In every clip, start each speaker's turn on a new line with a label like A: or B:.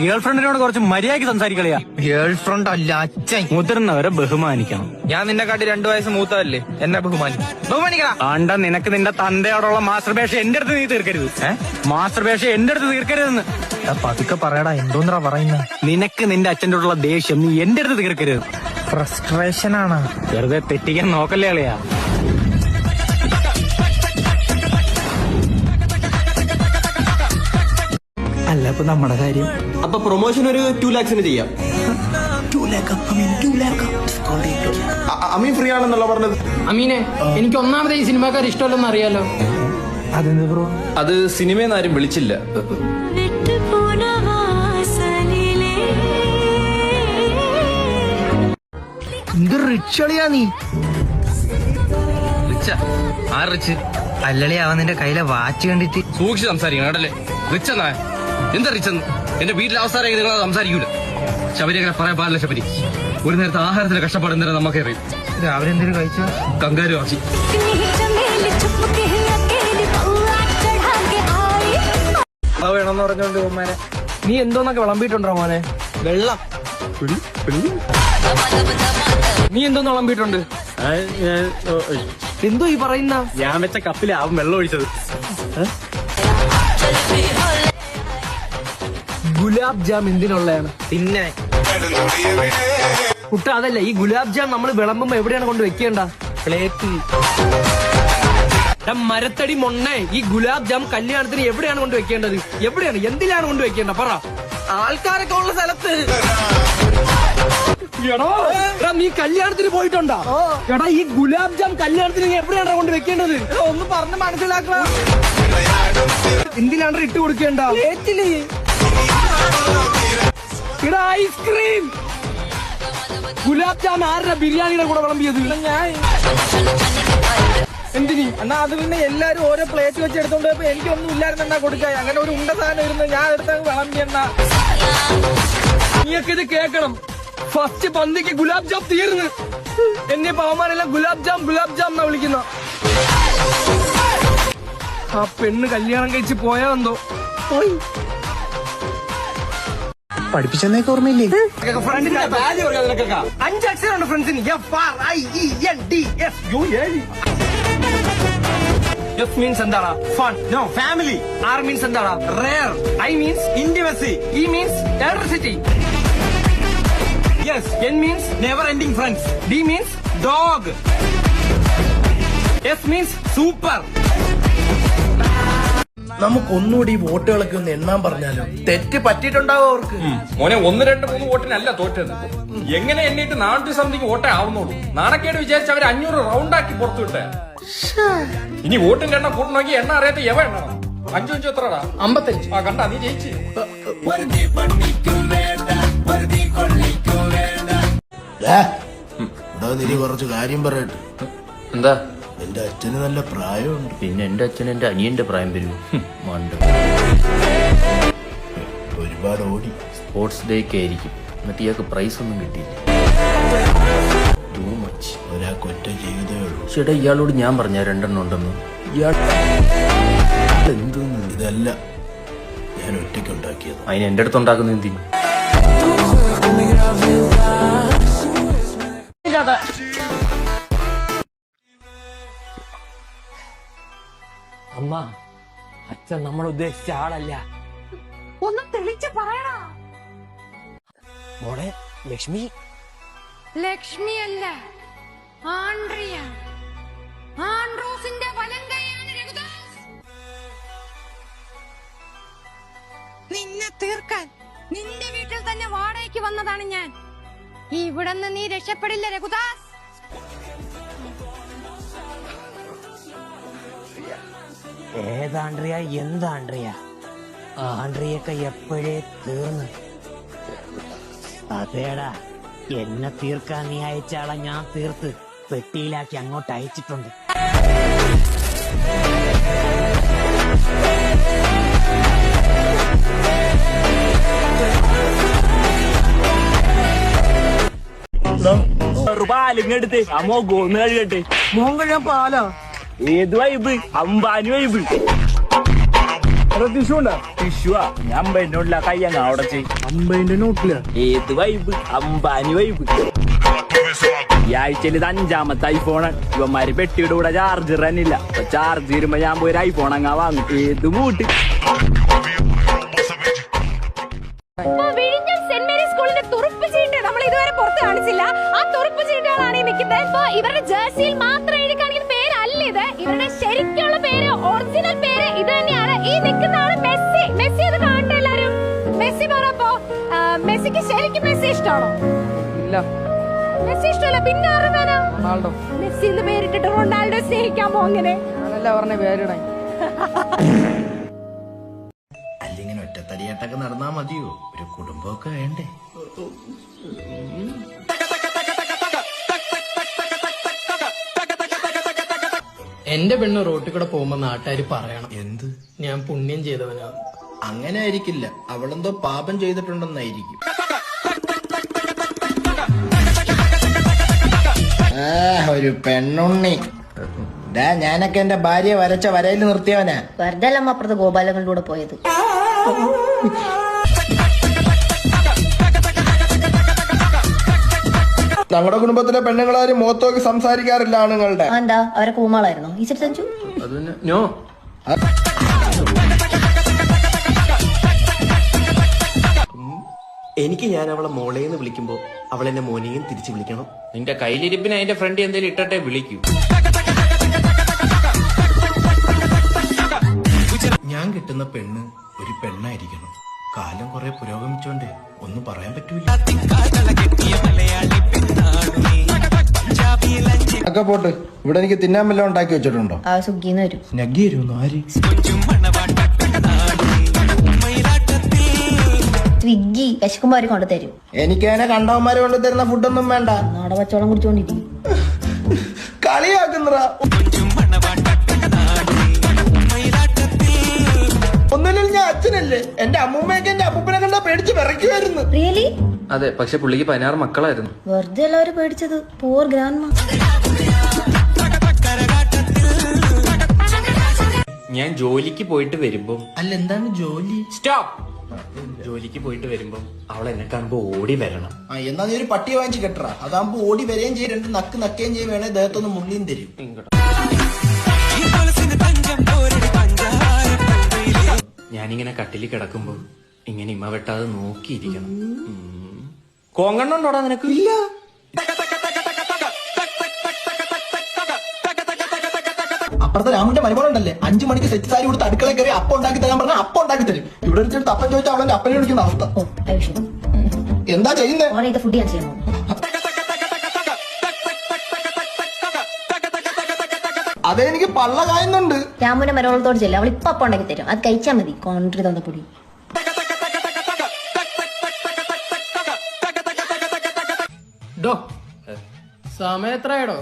A: Girl ഫ്രണ്ടിനോട് കുറച്ച് മര്യാദയ്ക്ക് സംസാരിക്കളിയാ.
B: Girl friend അല്ല, അച്ഛൻ.
A: മുതിർന്നവരെ ബഹുമാനിക്കണം.
B: ഞാൻ നിന്നെ കാട്ടി 2 വയസ്സ് മൂത്തതല്ലേ, എന്നെ ബഹുമാനിക്കണം.
A: ആണ്ട നിനക്ക് നിന്റെ തന്തയോടുള്ള മാസ്റ്റർബേഷ എന്റെ അടുത്ത് നീ തീർക്കരുത്. മാസ്റ്റർബേഷ എന്റെ അടുത്ത് തീർക്കരുതെന്ന്.
B: പതുക്കെ പറയടാ, എന്തോന്നാ പറയുന്നത്?
A: നിനക്ക് നിന്റെ അച്ഛൻ്റെ ദേഷ്യം നീ എന്റെ അടുത്ത് തീർക്കരുത്.
B: ഫ്രസ്ട്രേഷൻ ആണ്.
A: വെറുതെ തെറ്റിക്കാൻ നോക്കല്ലേ കളിയാ.
B: അല്ല, ഇപ്പൊ നമ്മുടെ കാര്യം.
C: അപ്പൊ പ്രൊമോഷൻ ഒരു 2 lakhs ചെയ്യാം.
B: 2 lakh
C: അമീൻ ഫ്രീ ആണെന്നല്ല പറഞ്ഞത്.
D: അമീനെ, എനിക്ക് ഒന്നാമത് ഈ സിനിമാക്കാർ ഇഷ്ടമല്ലെന്ന് അറിയാലോ.
B: അതെന്ത് ബ്രോ?
C: അത് സിനിമയെന്ന് ആരും വിളിച്ചില്ല.
B: എന്ത് റിച്ചളിയാ നീ? അല്ലളി, അവൻ നിന്റെ കയ്യിലെ വാച്ച് കണ്ടിട്ട്
E: സൂക്ഷിച്ച് സംസാരിക്കണം കേട്ടല്ലേ. റിച്ചെന്നാ എന്താ റിച്ചെന്ന്? എന്റെ വീട്ടിലെ അവസാനം നിങ്ങൾ സംസാരിക്കൂല. ശബരി അങ്ങനെ പറയാൻ പാടില്ല. ശബരി, ഒരു നേരത്തെ ആഹാരത്തിന് കഷ്ടപ്പാട് എന്തിനാ നമുക്ക് അറിയും.
B: രാവിലെ എന്തെങ്കിലും കഴിച്ചോ?
E: കങ്കാരു ആശി.
B: വേണമെന്ന് പറഞ്ഞോണ്ട് മോനെ, നീ എന്തോന്നൊക്കെ വിളമ്പിയിട്ടുണ്ടോ മോനെ? വെള്ളം. നീ എന്തോന്ന് വിളമ്പിയിട്ടുണ്ട്? എന്തോ ഈ പറയുന്ന?
A: ഞാൻ വെച്ച കപ്പിലാവും വെള്ളം ഒഴിച്ചത്.
D: ഗുലാബ് ജാം എന്തിനുള്ളതാണ്?
B: പിന്നെ
D: കുട്ട, അതല്ല, ഈ ഗുലാബ് ജാം നമ്മൾ വിളമ്പുമ്പോ എവിടെയാണ് കൊണ്ട് വെക്കേണ്ട?
B: പ്ലേറ്റ്.
D: മരത്തടി മൊണ്ണേ, ഈ ഗുലാബ് ജാം കല്യാണത്തിന് എവിടെയാണ് കൊണ്ട് വെക്കേണ്ടത്? എവിടെയാണ്, എന്തിനാണ് കൊണ്ട് വെക്കേണ്ട? പറ.
B: ആൾക്കാരൊക്കെ ഉള്ള സ്ഥലത്ത്.
D: എടാ, നീ കല്യാണത്തിന് പോയിട്ടുണ്ടോ? എടാ, ഈ ഗുലാബ് ജാം കല്യാണത്തിന് നീ എവിടെയാണ് കൊണ്ട് വെക്കേണ്ടത്?
B: ഒന്ന് പറഞ്ഞ് മനസ്സിലാക്കണം.
D: എന്തിനാണ് ഇട്ട് കൊടുക്കേണ്ട?
B: പ്ലേറ്റില്.
D: എടാ, ഐസ്ക്രീം. ഗുലാബ് ജാം ആരുടെ ബിരിയാണിയുടെ കൂടെ വിളമ്പിയത്?
B: ഞാൻ
D: എന്തിനി?
B: എന്നാ അത് പിന്നെ എല്ലാരും ഓരോ പ്ലേറ്റ് വെച്ച് എടുത്തോണ്ട് പോയപ്പോ എനിക്കൊന്നും ഇല്ലായിരുന്നു. എന്നാ കൊടുക്കായി. അങ്ങനെ ഒരു ഉണ്ട സാധനം ഇരുന്ന് ഞാൻ എടുത്തങ്ങ് വിളമ്പിയെന്നാ.
D: നീയൊക്കെ ഇത് കേക്കണം. ഫസ്റ്റ് പന്തിക്ക് ഗുലാബ് ജാം തീർന്ന്. എന്നെ പാവന്മാരെല്ലാം ഗുലാബ് ജാം എന്നാ വിളിക്കുന്ന. ആ പെണ്ണ് കല്യാണം കഴിച്ച് പോയാ എന്തോ. പോയി.
B: പഠിപ്പിച്ചെന്നേക്ക് ഓർമ്മയില്ലേ?
D: ഫ്രണ്ടിന്റെ വാല്യൂ 5 അക്ഷരമുണ്ട് ഫ്രണ്ട്സിന്. F means എന്താടാ? Fun.
C: No, family.
D: R means എന്താടാ?
C: Rare.
D: I means
C: intimacy.
D: E means electricity.
C: Yes.
D: N means
C: never ending friends.
D: D means
C: dog.
D: S means super.
F: നമുക്കൊന്നുകൂടി ഈ വോട്ടുകളൊക്കെ ഒന്ന് എണ്ണാൻ പറഞ്ഞാലോ? തെറ്റ് പറ്റിയിട്ടുണ്ടാവോ അവർക്ക്?
E: മോനെ 1, 2, 3 വോട്ടിനല്ല തോറ്റത്. എങ്ങനെ എണ്ണിട്ട് 400 സംതിങ് വോട്ടേ ആവുന്നുള്ളൂ. നാണക്കേട് വിചാരിച്ച് അവർ 500 റൗണ്ടാക്കി പുറത്തു വിട്ടേ. ഇനി വോട്ടിന്റെ എണ്ണം കൂട്ടണമെങ്കിൽ എണ്ണ അറിയാത്ത എവ എണ്ണണം. 5 5 എത്രടാ?
D: 55.
E: ആ കണ്ടാ, നീ ജയിച്ചു.
F: നീ കുറച്ച് കാര്യം പറയട്ടെ.
E: എന്താ?
F: എന്റെ അച്ഛന് നല്ല പ്രായമുണ്ട്.
E: പിന്നെ എന്റെ അച്ഛൻ എന്റെ അനിയന്റെ പ്രായം വരും.
F: ഒരുപാട് ഓടി.
E: സ്പോർട്സ് ഡേക്ക് ആയിരിക്കും. എന്നിട്ട് ഇയാൾക്ക് പ്രൈസ് ഒന്നും കിട്ടിയില്ല.
F: ഒരാൾക്കൊറ്റ ജീവിതമേ ഉള്ളൂ.
E: ചേട്ടാ, ഇയാളോട് ഞാൻ പറഞ്ഞ 2 എണ്ണം ഉണ്ടെന്ന്. ഇയാൾ
F: എന്തോന്ന്? ഇതല്ല, ഞാൻ ഒറ്റയ്ക്ക് ഉണ്ടാക്കിയത്.
E: അതിന് എന്റെ അടുത്ത് ഉണ്ടാക്കുന്ന എന്തിനു?
D: അമ്മ, അച്ഛൻ നമ്മൾ ഉദ്ദേശിച്ച ആളല്ല.
G: ഒന്ന് തെളിച്ച് പറയടാ.
D: മോളെ, ലക്ഷ്മി.
G: ലക്ഷ്മിയല്ല, ആൻഡ്രിയ. ആൻഡ്രോസിന്റെ വലങ്കയാണ് രഘുദാസ്. നിന്നെ തീർക്കാൻ നിന്റെ വീട്ടിൽ തന്നെ വാടകയ്ക്ക് വന്നതാണ് ഞാൻ. ഇവിടെന്ന് നീ രക്ഷപ്പെടില്ല രഘുദാസ്.
D: ഏതാണ്ട്രിയ, എന്താണ്ട്രിയ? ആണ്ട്രിയൊക്കെ എപ്പോഴേ തീർന്ന്. അതേടാ, എന്നെ തീർക്കാൻ നീ അയച്ചാളെ ഞാൻ തീർത്ത് പെട്ടിയിലാക്കി അങ്ങോട്ട് അയച്ചിട്ടുണ്ട്.
H: പാലിങ്ങെടുത്ത് ആ മോന്ന് കഴുകട്ടെ.
B: മോൻ കഴിയാൻ പാലാ
H: ഏത് വൈബ്? അംബാനി വൈബ്. ടിഷ്യൂവാ ഞാൻ 50 നോട്ടില കയ്യങ്ങ അവിടെ ചെയ്.
B: 50 നോട്ടില്ല.
H: ഏത് വൈബ്? അംബാനി വൈബ്. ഈ ആഴ്ചയിൽ ഇത് 5ാമത്തെ ഐഫോണാണ്. ഇവന്മാര് പെട്ടിയുടെ കൂടെ ചാർജർ തന്നെ ഇല്ല. ചാർജ് തീരുമ്പോ ഞാൻ പോയി ഒരു ഐഫോൺ അങ്ങാ വാങ്ങും. ഏത് മൂട്ട്.
G: വിഴിഞ്ഞം സെന്റ് മേരീസ് സ്കൂളിന്റെ തുറുപ്പ് ചീട്ട് നമ്മൾ ഇതുവരെ പുറത്ത് കാണിച്ചില്ല. ആ തുറുപ്പ് ചീട്ടുകളാണ് ഈ നിൽക്കുന്നത്. ഇപ്പൊ ഇവരുടെ ജേഴ്സിയിൽ മാത്രം എഴുതി കാണിക്കുന്ന പേരല്ല ഇത്. ഇവരുടെ ശരിക്കുള്ള പേര്, ഒറിജിനൽ പേര് ഇത് തന്നെയാണ്. ഈ നിൽക്കുന്നതാണ് മെസ്സി. മെസ്സി അത് കാണട്ടെ എല്ലാരും. മെസ്സി പറഞ്ഞപ്പോ മെസ്സിക്ക് ശരിക്കും മെസ്സി ഇഷ്ടമാണോ?
B: ഇല്ല.
G: മെസ്സി ഇഷ്ടമല്ല, പിന്നെ അറിവാനോ?
B: റൊണാൾഡോ.
G: മെസ്സി എന്ന് പേരിട്ടിട്ട് റൊണാൾഡോ സ്നേഹിക്കാമോ? അങ്ങനെ
B: ഞാനല്ല പറഞ്ഞ പേരിടാൻ.
F: അല്ലിങ്ങനെ ഒറ്റത്തടിയായിട്ടൊക്കെ നടന്നാ മതിയോ? ഒരു കുടുംബമൊക്കെ വേണ്ടേ?
D: എന്റെ പെണ്ണ് റോട്ടിൽ കൂടെ പോകുമ്പോ നാട്ടുകാർ പറയണം
F: എന്ത്?
D: ഞാൻ പുണ്യം ചെയ്തവനാ.
F: അങ്ങനെ ആയിരിക്കില്ല, അവളെന്തോ പാപം ചെയ്തിട്ടുണ്ടെന്നായിരിക്കും. ഒരു പെണ്ണുണ്ണി. ഞാനൊക്കെ എന്റെ ഭാര്യയെ വരച്ച വരയിൽ നിർത്തിയവനാ.
I: വെറുതെ അമ്മ അപ്പുറത്ത് ഗോപാലങ്ങളുടെ കൂടെ പോയത്.
F: ഞങ്ങളുടെ കുടുംബത്തിലെ പെണ്ണുങ്ങളാരും മുഖത്തോക്കി സംസാരിക്കാറില്ല ആണുങ്ങളുടെ.
I: എന്താ അവരെ കൂമാളായിരുന്നോ ഈ സഞ്ജു?
C: നോ. എനിക്ക് ഞാൻ അവളെ മോളേന്ന് വിളിക്കുമ്പോ അവൾ എന്നെ മോനെയും തിരിച്ചു വിളിക്കണം.
E: നിന്റെ കയ്യിലിരിപ്പിന് അതിന്റെ ഫ്രണ്ട് എന്തെങ്കിലും ഇട്ടട്ടെ വിളിക്കൂ.
F: ഞാൻ കിട്ടുന്ന പെണ്ണ് ഒരു പെണ്ണായിരിക്കണം. കാലം കുറെ പുരോഗമിച്ചോണ്ട് ഒന്നും പറയാൻ പറ്റൂല. ഒക്കെ പോട്ട്. ഇവിടെ എനിക്ക് തിന്നാൻ വല്ലതും ഉണ്ടാക്കി വെച്ചിട്ടുണ്ടോ?
I: ആ സുഖിന്ന് വരും.
F: സ്നഗ്ഗി വരുന്നു. ആര്?
I: സ്വിഗ്ഗി. വിശക്കുമ്പോ അവര് കൊണ്ടു തരും.
F: എനിക്ക് അതിനെ കണ്ടവന്മാര് കൊണ്ടു തരുന്ന ഫുഡൊന്നും വേണ്ട.
I: നാട പച്ചവെള്ളം കുടിച്ചോണ്ടിരിക്കും.
F: കളിയാക്കുന്നറ. ഒന്നുമില്ല, ഞാൻ അച്ഛനല്ലേ. എന്റെ അമ്മൂമ്മയൊക്കെ എന്റെ അപ്പൂപ്പനെ കണ്ടാ പേടിച്ച് വിറയ്ക്കുമായിരുന്നു.
I: റിയലി?
C: അതെ, പക്ഷെ പുള്ളിക്ക് 16 മക്കളായിരുന്നു.
I: വെറുതെ എല്ലാവരും പേടിച്ചത്. പൂർ ഗ്രാൻഡ്.
E: ഞാൻ ജോലിക്ക് പോയിട്ട് വരുമ്പോ
F: അല്ല, എന്താണ് ജോലി?
E: സ്റ്റോപ്പ്. ജോലിക്ക് പോയിട്ട് വരുമ്പോ അവൾ എന്നെ കാണുമ്പോ ഓടി വരണം.
F: എന്നാ നീ ഒരു പട്ടിയെ വാങ്ങിച്ച് കെട്ടറാ. അതാകുമ്പോ ഓടി വരെയും ചെയ്യും, രണ്ട് നക്ക് നക്കുകയും ചെയ്യും, വേണേ ദേഹത്തൊന്ന് മുള്ളിയും തരും.
E: ഞാനിങ്ങനെ കട്ടിലിൽ കിടക്കുമ്പോ ഇങ്ങനെ ഇമ്മ വെട്ടാതെ നോക്കിയിരിക്കണം. കോങ്ങണ്ണുണ്ടോടാ നിനക്ക്? ഇല്ല.
F: അപ്പുറത്തെ രാമുന്റെ മരുമോളുണ്ടല്ലേ, 5 മണിക്ക് സെറ്റ് സാരി കൊടുത്ത് അടുക്കള കയറി അപ്പം ഉണ്ടാക്കി തരാൻ പറഞ്ഞാൽ അപ്പം ഉണ്ടാക്കി തരും. ഇവിടെ വെച്ചിട്ട് അപ്പം ചോദിച്ചാൽ അവളെ അപ്പനെ വിളിക്കുന്ന അവസ്ഥ.
I: ഓ ആവശ്യം.
F: എന്താ ചെയ്യുന്നത്?
I: ഓരോ ഇത് ഫുഡ് ഞാൻ ചെയ്യുമോ?
F: അതെനിക്ക് പള്ള കായുന്നുണ്ട്.
I: രാമുന്റെ മരോളത്തോട് ചെല്ലും. അവൾ ഇപ്പൊ അപ്പം ഉണ്ടാക്കി തരും. അത് കഴിച്ചാൽ മതി. കോൺട്രി തന്ന പൊടി.
D: ഡോ സമയം എത്രയാടോ?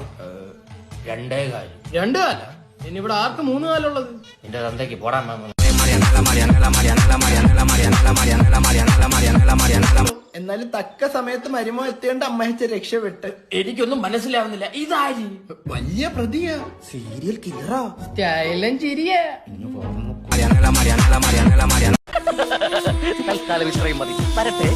E: 2 കാലം.
D: 2 കാല? ഇനി ഇവിടെ ആർക്ക് 3 കാലുള്ളത്?
E: നിന്റെ തന്തയ്ക്ക് പോടാൻ.
F: എന്നാലും തക്ക സമയത്ത് മരുമോ എത്തിയോണ്ട് അമ്മയച്ച രക്ഷപ്പെട്ട്.
E: എനിക്കൊന്നും മനസ്സിലാവുന്നില്ല. ഇതാരി
F: വലിയ പ്രതിയാ, സീരിയൽ കില്ലറാ.
D: സ്റ്റൈലൻ ചിരിയ.
H: തൽക്കാലം ഇത്രയും മതി. വരട്ടെ.